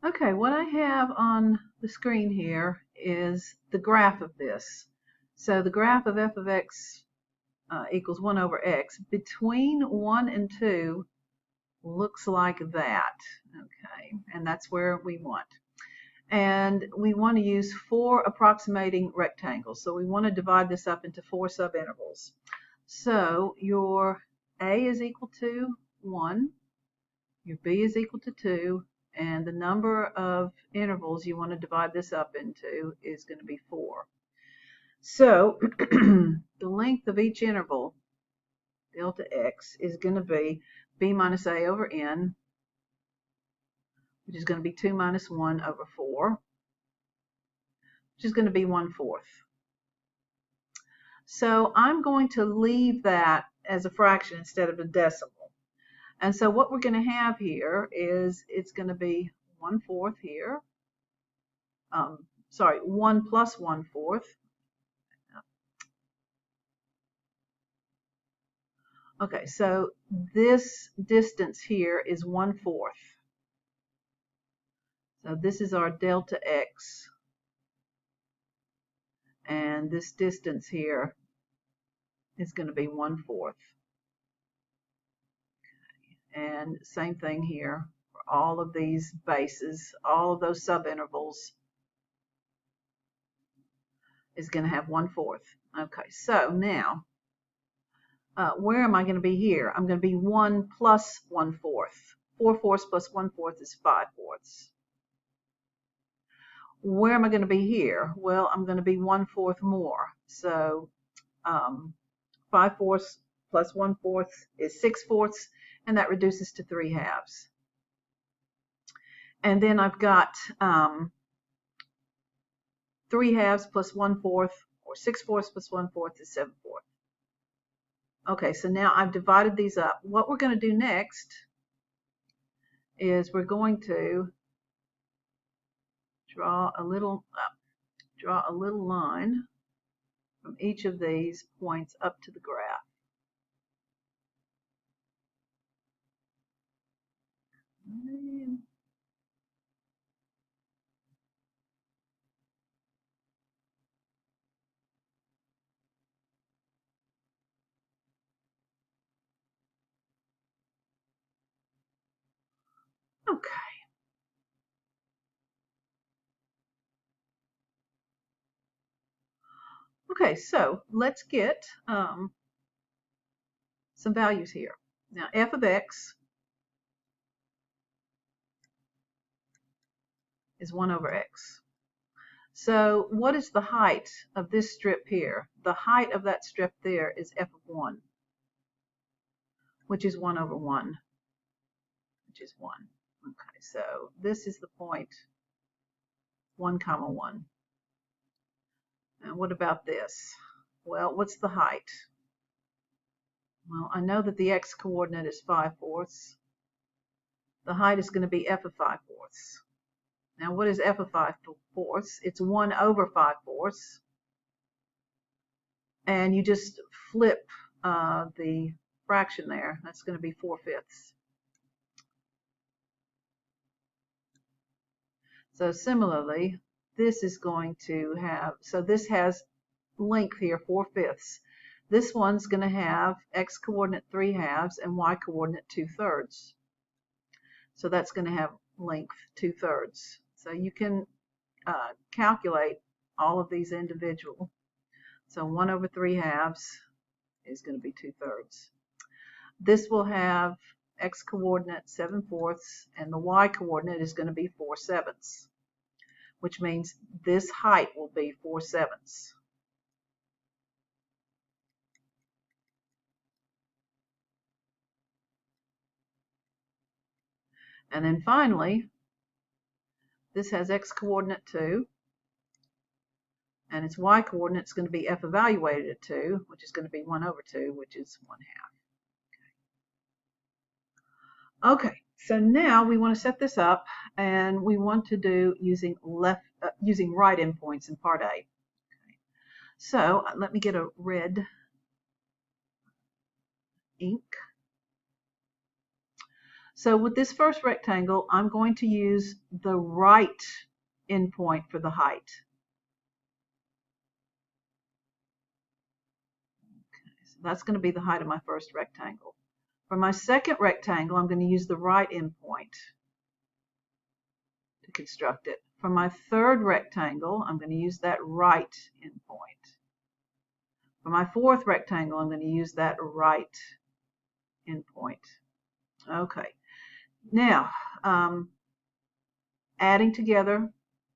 Okay, what I have on the screen here is the graph of this. So the graph of f of x equals 1 over x between 1 and 2 looks like that. Okay, and that's where we want. And we want to use 4 approximating rectangles. So we want to divide this up into 4 subintervals. So your A is equal to 1, your B is equal to 2, and the number of intervals you want to divide this up into is going to be 4. So the length of each interval, delta x, is going to be b minus a over n, which is going to be 2 minus 1 over 4, which is going to be 1/4. So I'm going to leave that as a fraction instead of a decimal. And so what we're going to have here is it's going to be 1/4 here. 1 plus 1/4. Okay, so this distance here is 1/4. So this is our delta x. And this distance here is going to be 1/4. And same thing here for all of these bases, all of those subintervals is going to have 1/4. Okay, so now where am I going to be here? I'm going to be 1 plus 1/4. 4/4 plus 1/4 is 5/4. Where am I going to be here? Well, I'm going to be 1/4 more. So 5/4 plus 1/4 is 6/4, and that reduces to 3/2. And then I've got 3/2 plus 1/4, or 6/4 plus 1/4 is 7/4. Okay, so now I've divided these up. What we're going to do next is we're going to draw a little line from each of these points up to the graph. Okay. Okay, so let's get some values here. Now, f of x is 1 over x. So what is the height of this strip here? The height of that strip there is f of 1, which is 1 over 1, which is 1. Okay, so this is the point 1 comma 1. And what about this? Well, what's the height? Well, I know that the x coordinate is 5/4. The height is going to be f of 5/4. Now, what is f of 5/4? It's 1 over 5/4. And you just flip the fraction there. That's going to be 4/5. So similarly, this is going to have, so this has length here, 4/5. This one's going to have x coordinate 3/2 and y coordinate 2/3. So that's going to have length 2/3. So you can calculate all of these individual. So 1 over 3/2 is going to be 2/3. This will have x coordinate 7/4, and the y coordinate is going to be 4/7, which means this height will be 4/7. And then finally, this has x coordinate 2, and its y coordinate is going to be f evaluated at 2, which is going to be 1 over 2, which is 1/2. Okay, so now we want to set this up, and we want to do using right endpoints in part A. Okay. So let me get a red ink. So with this first rectangle, I'm going to use the right endpoint for the height. Okay, so that's going to be the height of my first rectangle. For my second rectangle, I'm going to use the right endpoint to construct it. For my third rectangle, I'm going to use that right endpoint. For my fourth rectangle, I'm going to use that right endpoint. Okay, now adding together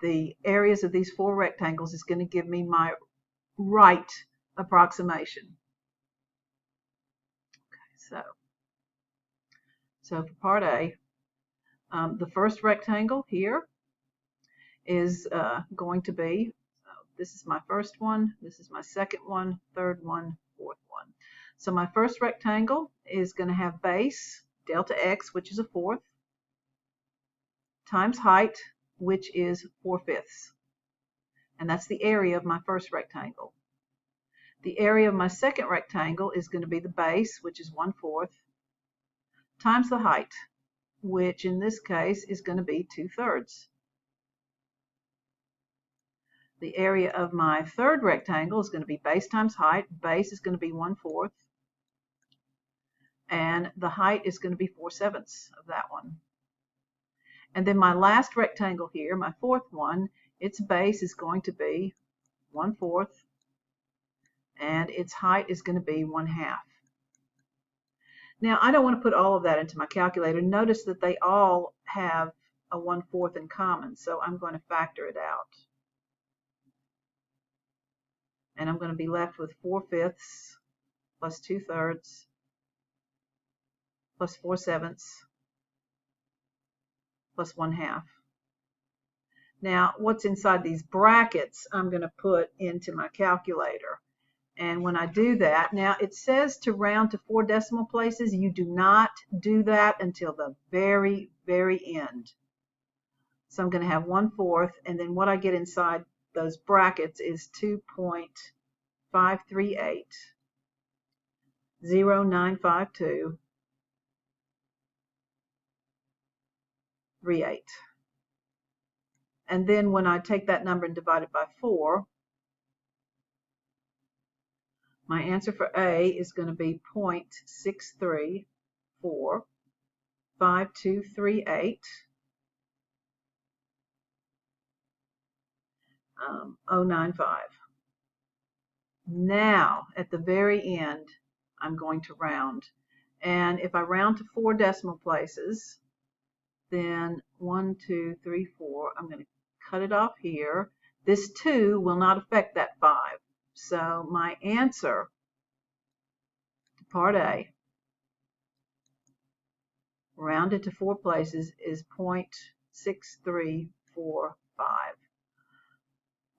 the areas of these four rectangles is going to give me my right approximation. Okay, so for part A, the first rectangle here is going to be, this is my first one, this is my second one, third one, fourth one. So my first rectangle is going to have base, delta x, which is a fourth, times height, which is 4/5. And that's the area of my first rectangle. The area of my second rectangle is going to be the base, which is 1/4, times the height, which in this case is going to be 2/3. The area of my third rectangle is going to be base times height. Base is going to be 1/4, and the height is going to be 4/7 of that one. And then my last rectangle here, my fourth one, its base is going to be 1/4, and its height is going to be 1/2. Now, I don't want to put all of that into my calculator. Notice that they all have a 1/4 in common, so I'm going to factor it out. And I'm going to be left with 4/5 plus 2/3 plus 4/7 plus 1/2. Now, what's inside these brackets, I'm going to put into my calculator. And when I do that, now it says to round to 4 decimal places. You do not do that until the very, very end. So I'm going to have 1/4, and then what I get inside those brackets is 2.538095238. And then when I take that number and divide it by 4, my answer for A is going to be 0.6345238. 095. Now, at the very end, I'm going to round. And if I round to 4 decimal places, then 1, 2, 3, 4, I'm going to cut it off here. This 2 will not affect that 5. So my answer to part A, rounded to 4 places, is 0.6345.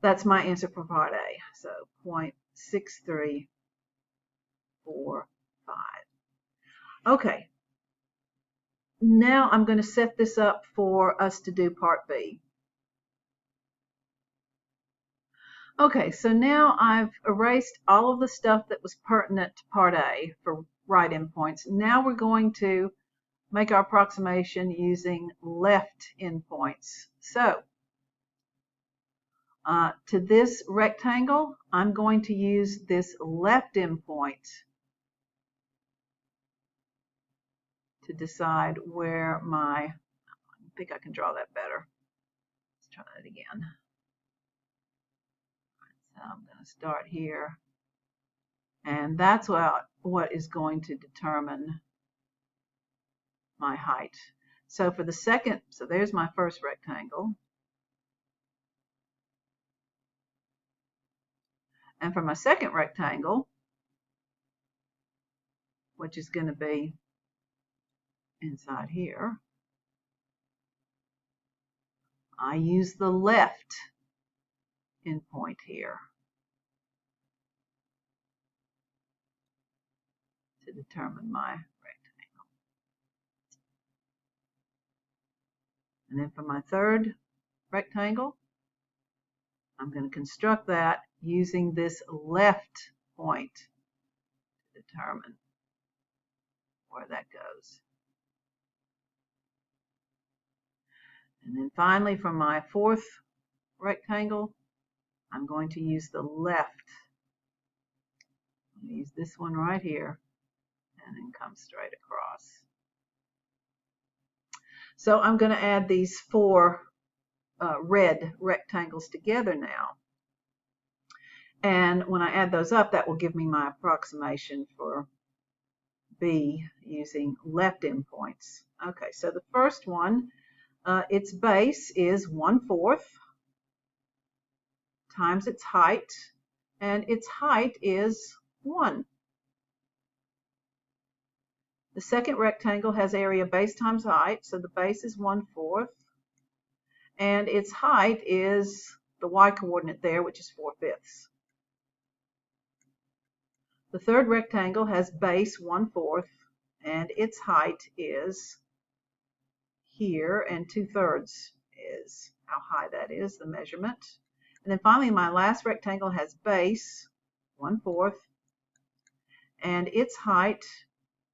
That's my answer for part A. So 0.6345. Okay. Now I'm going to set this up for us to do part B. Okay, so now I've erased all of the stuff that was pertinent to part A for right endpoints. Now we're going to make our approximation using left endpoints. So to this rectangle, I'm going to use this left endpoint to decide where my, I think I can draw that better. Let's try that again. So I'm going to start here, and that's what is going to determine my height. So for the second, so there's my first rectangle. And for my second rectangle, which is going to be inside here, I use the left endpoint here to determine my rectangle. And then for my third rectangle, I'm going to construct that using this left point to determine where that goes. And then finally, for my fourth rectangle, I'm going to use the left. I'm going to use this one right here and then come straight across. So I'm going to add these four red rectangles together now. And when I add those up, that will give me my approximation for B using left endpoints. Okay, so the first one, its base is 1/4 times its height, and its height is 1. The second rectangle has area base times height, so the base is 1/4, and its height is the y-coordinate there, which is 4/5. The third rectangle has base 1/4, and its height is here, and 2/3 is how high that is, the measurement. And then finally, my last rectangle has base 1/4, and its height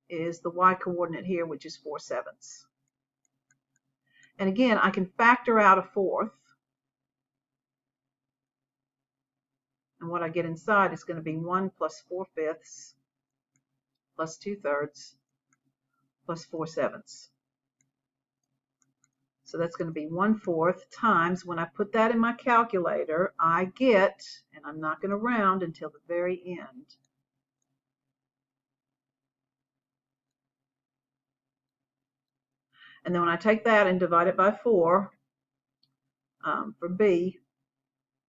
is the y-coordinate here, which is 4/7. And again, I can factor out a fourth, and what I get inside is going to be 1 plus 4/5 plus 2/3 plus 4/7. So that's going to be 1/4 times, when I put that in my calculator, I get, and I'm not going to round until the very end, and then when I take that and divide it by 4, for B,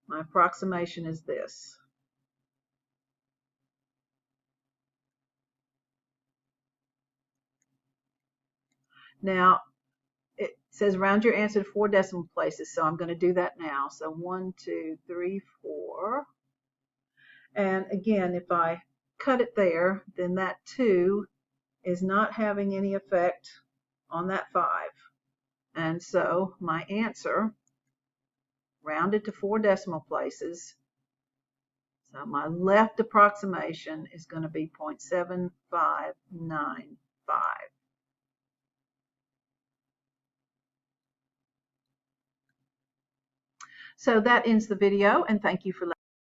my approximation is this. Now, it says round your answer to 4 decimal places, so I'm going to do that now. So 1, 2, 3, 4. And again, if I cut it there, then that 2 is not having any effect on that 5. And so my answer, rounded to 4 decimal places, so my left approximation is going to be 0.7595. So that ends the video, and thank you for listening.